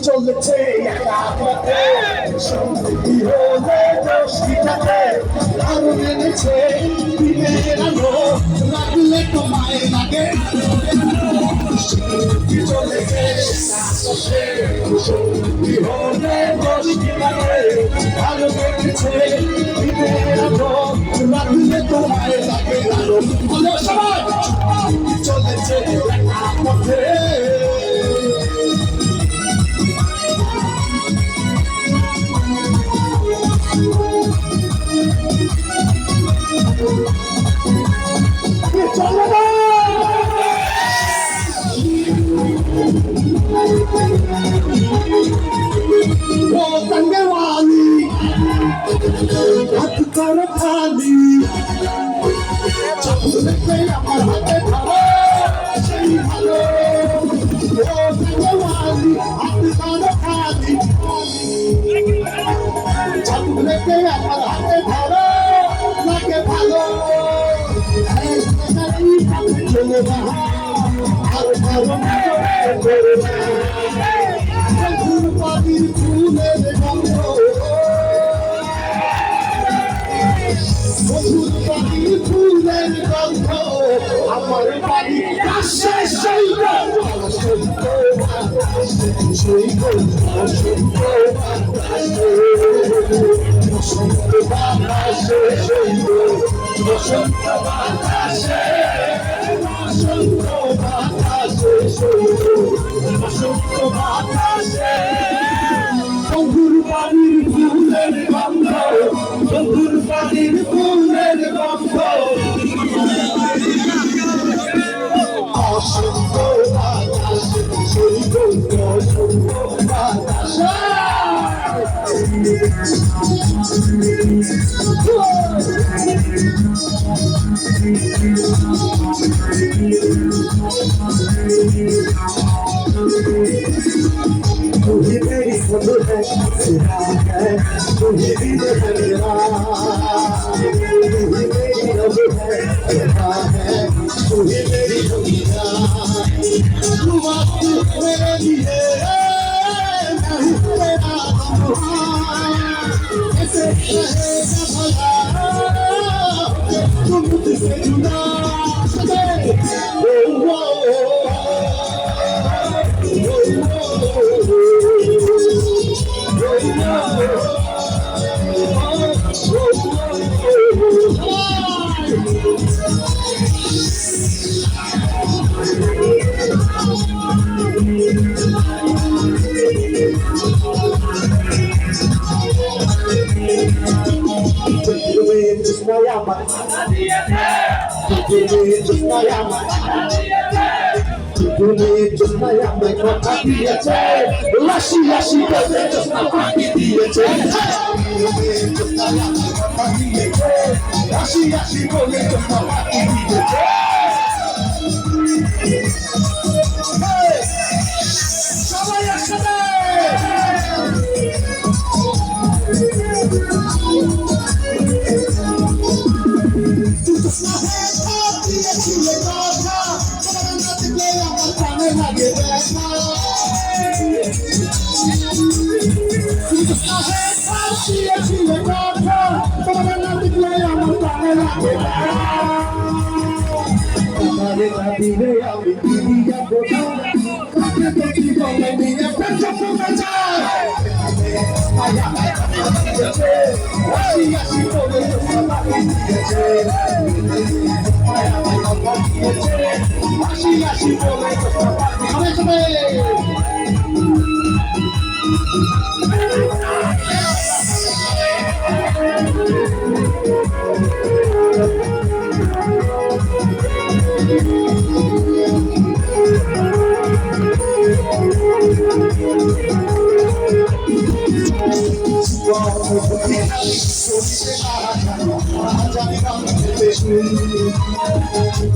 চলেছে একা পথে সঙ্গী হলে দোষীটাতে আরো মেনেছে দিনের আলো লাগলে তোমায় লাগে চলেছে সঙ্গী হলে দোষীটাতে আরো মেনেছে দিনের আলো লাগলে তোমায় লাগে আলো বলো সবাই চলেছে একা পথে হাত করে খালি আমার হাতে ধরো সেই ভালো হাত করে খালি চাপুলেকে আমার হাতে ধরো লাগে ভালো চলে না আর ভালো পাখির ফুলের গন্ধ মধুর পাখির ফুলের গন্ধ আমার বাড়ি কাছে সেই বসন্ত বাতাসে বসন্ত বাতাসে বসন্ত বাতাসে বসন্ত বাতাসে বন্ধুর বাড়ির ফুলের গন্ধ বন্ধুর বাড়ির ফুলের গন্ধ বসন্ত বাতাসে বসন্ত বাতাসে तू ही मेरी सब है सिरा है तू ही दिल है मेरा तू ही मेरी रब है सिरा है तू ही मेरी दुनिया तू वक्त मेरे लिए मैं हूँ तेरा ऐसे रहेगा भला तू मुझसे जुदा Lashi lashi bole josna paaki diyeche lashi lashi bole josna paaki diyeche সবাই একসাথে দিলে আমি দিয়া বোঝা কাকে দেখি বলে নিয়ে পেঁচা কমে যায় আসি আসি বলে আসি আসি বলে সবাই সবাই জানি না